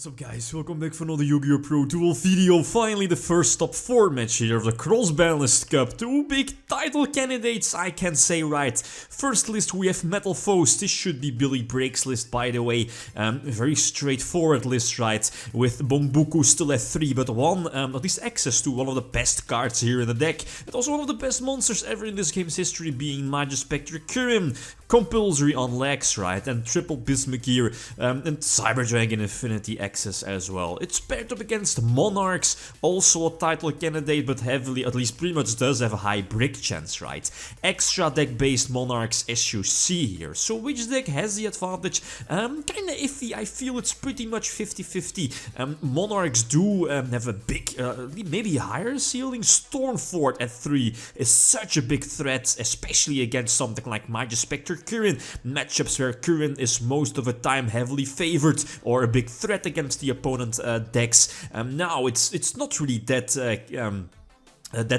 What's up guys, welcome back for another Yugioh Pro Duel video. Finally the first top 4 match here of the Cross-Banlist Cup. Two big title candidates, I can say, right. First list we have Metalfoes. This should be Billy Break's list, by the way. Very straightforward list, right, with Bombuku still at 3, but at least access to one of the best cards here in the deck. And also one of the best monsters ever in this game's history, being Majespecter Metalfoes. Compulsory on legs, right, and triple Bismuth gear, and Cyber Dragon Infinity access as well. It's paired up against Monarchs, also a title candidate, but heavily, at least pretty much does have a high brick chance, right? Extra deck based Monarchs as you see here. So which deck has the advantage? Kinda iffy. I feel it's pretty much 50-50. Monarchs do have a big, maybe higher ceiling. Stormfort at 3 is such a big threat, especially against something like Majespecter matchups where Kirin is most of the time heavily favored or a big threat against the opponent decks. Now it's not really that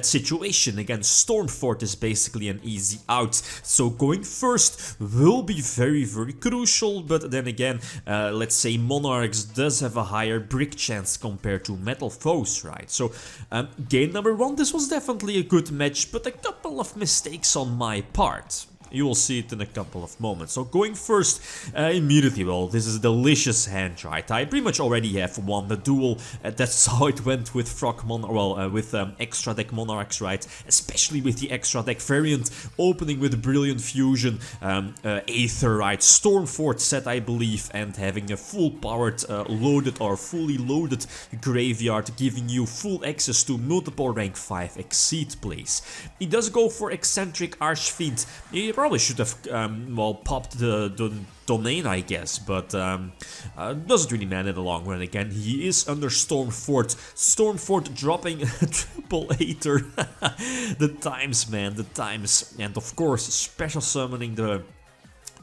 situation against Stormfort is basically an easy out. So going first will be very crucial, but then again, let's say Monarchs does have a higher brick chance compared to Metalfoes, right? So game number 1, this was definitely a good match, but a couple of mistakes on my part. You will see it in a couple of moments. So going first, immediately, well, this is a delicious hand, right? I pretty much already have won the duel. That's how it went with extra deck Monarchs, right? Especially with the extra deck variant, opening with Brilliant Fusion, Aether, right? Stormfort set, I believe, and having a full powered, loaded or fully loaded graveyard, giving you full access to multiple rank 5 Exceed plays. He does go for Eccentric Archfiend. He probably should have, popped the domain, I guess, but doesn't really matter in the long run. Again, he is under Stormfort. Stormfort dropping a triple Aether. The times, man, the times. And of course, special summoning the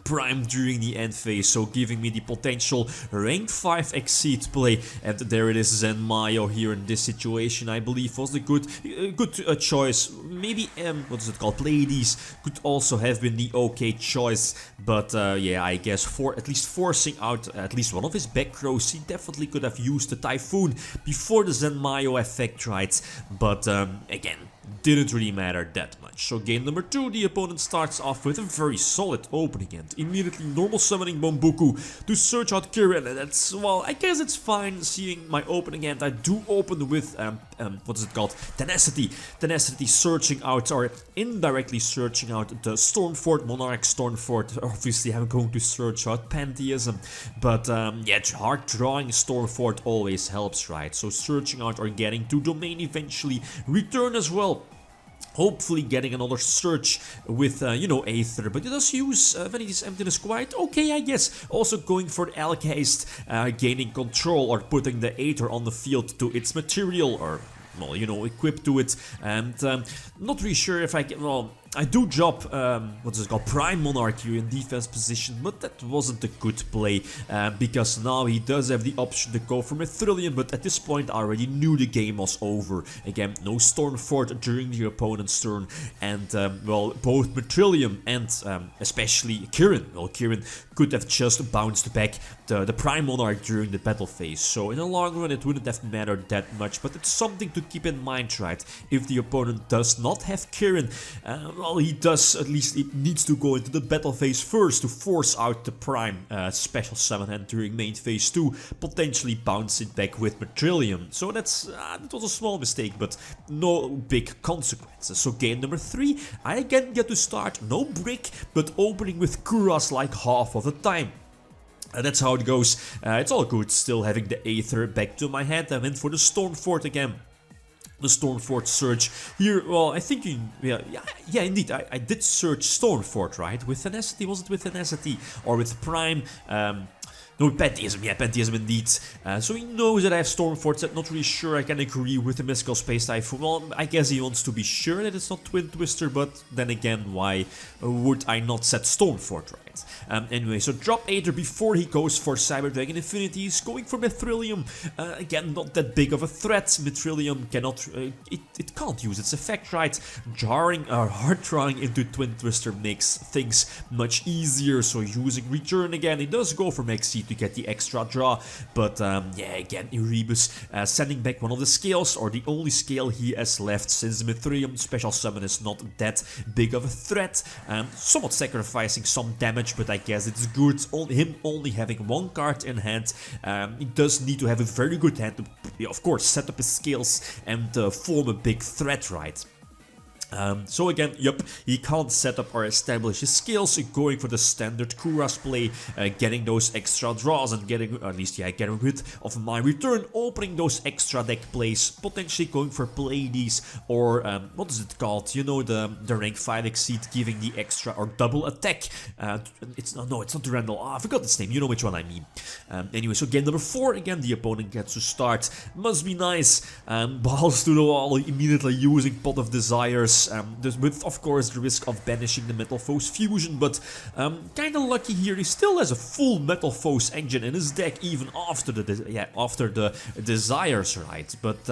Prime during the end phase, so giving me the potential rank 5 Exceed play. And there it is, Zenmayo here in this situation, I believe was the good choice. Maybe what is it called, Pleiades could also have been the okay choice, but yeah, I guess for at least forcing out at least one of his back rows, he definitely could have used the Typhoon before the Zenmayo effect, right? But again, didn't really matter that much. So game number 2, the opponent starts off with a very solid opening end. Immediately normal summoning Bombuku to search out Kirin, and that's, well, I guess it's fine seeing my opening end. I do open with, what is it called? Tenacity. Tenacity searching out, or indirectly searching out the Stormfort, Monarch Stormfort. Obviously I'm going to search out Pantheism, but yeah, hard drawing Stormfort always helps, right? So searching out or getting to domain eventually, return as well. Hopefully getting another search with, Aether, but it does use Vanity's Emptiness quite okay, I guess. Also going for the Alchemist, gaining control or putting the Aether on the field to its material, or, well, equipped to it. And not really sure if I can, well, I do drop, what is it called, Prime Monarch here in defense position, but that wasn't a good play, because now he does have the option to go for Mithrilium, but at this point I already knew the game was over. Again, no Stormfort during the opponent's turn, and, well, both Mithrilium and especially Kirin, well, Kirin could have just bounced back the Prime Monarch during the battle phase, so in the long run it wouldn't have mattered that much, but it's something to keep in mind, right? If the opponent does not have Kirin, well, he does, at least it needs to go into the battle phase first to force out the Prime special summon hand during main phase 2, potentially bounce it back with Mithrilium. So that was a small mistake, but no big consequences. So game number 3, I again get to start, no brick, but opening with Kuras like half of the time. That's how it goes. It's all good, still having the Aether back to my hand. I went for the Stormfort again. The Stormfort search here, well, I think yeah, indeed, I did search Stormfort, right? With Tenacity, was it with Tenacity? Or with Prime? No, Pantheism, yeah, Pantheism indeed. So he knows that I have Stormfort set, not really sure I can agree with the Mystical Space Typhoon. Well, I guess he wants to be sure that it's not Twin Twister, but then again, why would I not set Stormfort, right? Anyway, so drop Aether before he goes for Cyber Dragon Infinity. He's going for Mithrilium. Again, not that big of a threat. Mithrilium cannot, it can't use its effect, right? Hard drawing into Twin Twister makes things much easier. So using Return again, he does go for Exceed to get the extra draw. But yeah, again, Erebus sending back one of the scales, or the only scale he has left, since the Mithrilium special summon is not that big of a threat. Somewhat sacrificing some damage, but I guess it's good. Him only having one card in hand, he does need to have a very good hand to, of course, set up his scales and form a big threat, right? So again, yep, he can't set up or establish his skills, going for the standard Kuras play, getting those extra draws and getting, at least yeah, getting rid of my return, opening those extra deck plays, potentially going for Pleiades or, what is it called, you know, the rank 5 exceed, giving the extra or double attack. It's not the Randall, I forgot its name, you know which one I mean. Anyway, so game number 4, again, the opponent gets to start, must be nice, balls to the wall, immediately using Pot of Desires. With of course the risk of banishing the Metalfoes fusion, but kinda lucky here, he still has a full Metalfoes engine in his deck even after the desires, right? But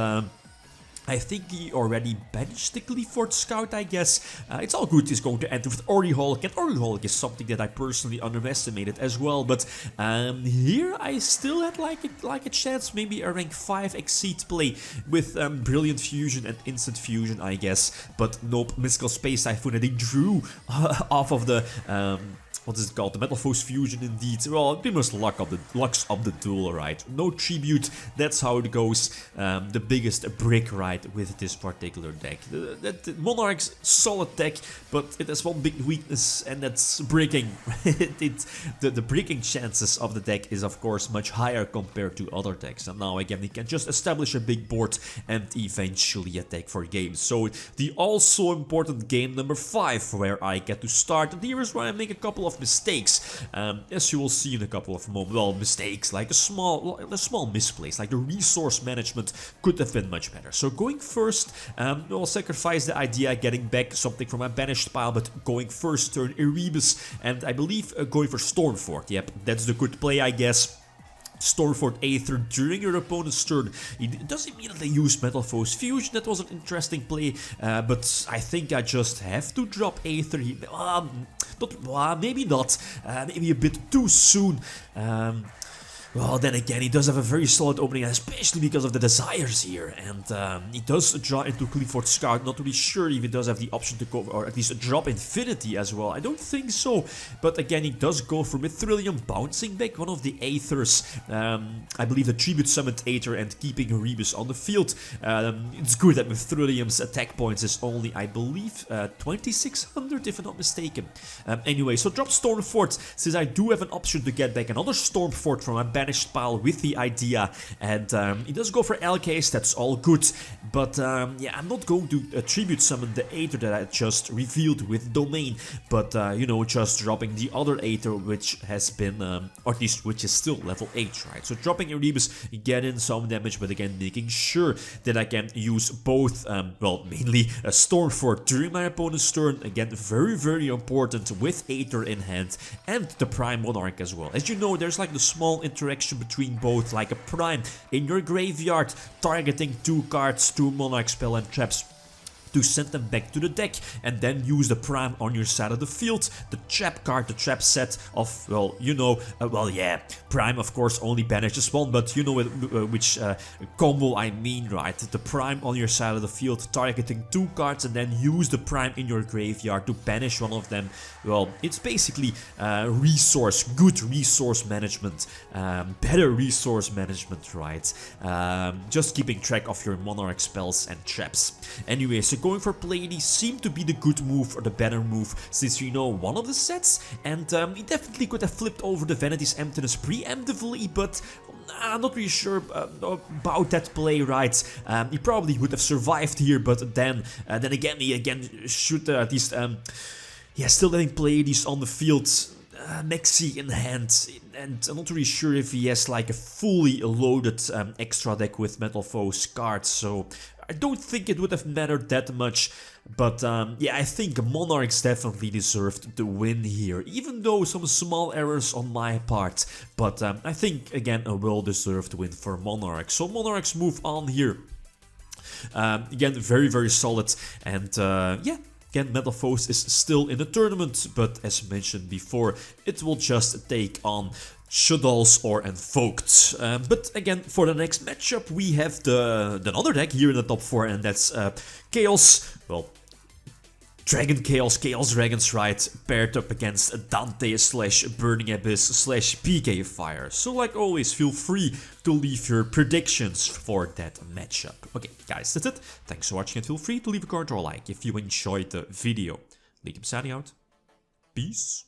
I think he already banished the Clifford Scout, I guess. It's all good, he's going to enter with Oriholic, and Oriholic is something that I personally underestimated as well, but here I still had like a chance, maybe a rank 5 exceed play with Brilliant Fusion and Instant Fusion, I guess, but nope, Mystical Space Typhoon, and he drew off of the what is it called? The Metalfoes fusion, indeed. Well, they must locks up the duel, right? No tribute, that's how it goes. The biggest brick, right, with this particular deck. The Monarchs, solid deck, but it has one big weakness, and that's breaking. The breaking chances of the deck is, of course, much higher compared to other decks. And now, again, we can just establish a big board and eventually attack for games. So, the also important game number 5, where I get to start. And here is where I make a couple of mistakes, as you will see in a couple of moments. Well, mistakes, like a small misplace, like the resource management could have been much better. So going first, I'll sacrifice the idea getting back something from my banished pile, but going first turn Erebus, and I believe going for Stormfort. Yep, that's the good play, I guess. Stormfort Aether during your opponent's turn. He does immediately use Metalfoes Fusion. That was an interesting play, but I think I just have to drop Aether. Maybe not. Maybe a bit too soon. Well, then again, he does have a very solid opening, especially because of the desires here. And he does draw into Clifford Scout. Not really sure if he does have the option to go, or at least drop Infinity as well. I don't think so. But again, he does go for Mithrilium, bouncing back one of the Aethers. I believe the Tribute Summoned Aether and keeping Erebus on the field. It's good that Mithrilium's attack points is only, I believe, 2600 if I'm not mistaken. Anyway, so drop Stormfort, since I do have an option to get back another Stormfort from my banished pile with the idea, and he does go for L-Case, that's all good, but yeah, I'm not going to tribute summon the Aether that I just revealed with Domain, but you know, just dropping the other Aether, which has been, or at least which is still level 8, right? So dropping Erebus, get in some damage, but again, making sure that I can use both, well, mainly a Stormfort during my opponent's turn, again, very, very important with Aether in hand, and the Prime Monarch as well. As you know, there's like the small interaction between both, like a Prime in your graveyard, targeting 2 cards, 2 Monarch spell and traps, to send them back to the deck, and then use the Prime on your side of the field. The trap card, the trap set of, well, you know, well, yeah, Prime of course only banishes one, but you know which combo I mean, right? The Prime on your side of the field, targeting 2 cards, and then use the Prime in your graveyard to banish one of them. Well, it's basically good resource management, better resource management, right? Just keeping track of your Monarch spells and traps. Anyway, so going for Pleiades seemed to be the good move, or the better move, since you know one of the sets, and he definitely could have flipped over the Vanity's Emptiness preemptively, but I'm not really sure about that play, right? He probably would have survived here, but then again, he should at least, yeah, still letting Pleiades on the field. Mexi in hand, and I'm not really sure if he has like a fully loaded extra deck with Metalfoes cards, so I don't think it would have mattered that much. But yeah, I think Monarchs definitely deserved the win here, even though some small errors on my part. But I think, again, a well-deserved win for Monarchs. So Monarchs move on here. Again, very, very solid, and yeah. Again, Metalfoes is still in the tournament, but as mentioned before, it will just take on Shaddolls or Invoked. But again, for the next matchup, we have the another deck here in the top 4, and that's Chaos. Well, Dragon Chaos, Chaos Dragons, right, paired up against Dante / Burning Abyss / PK Fire. So like always, feel free to leave your predictions for that matchup. Okay, guys, that's it. Thanks for watching, and feel free to leave a comment or a like if you enjoyed the video. GlitchxCity out. Peace.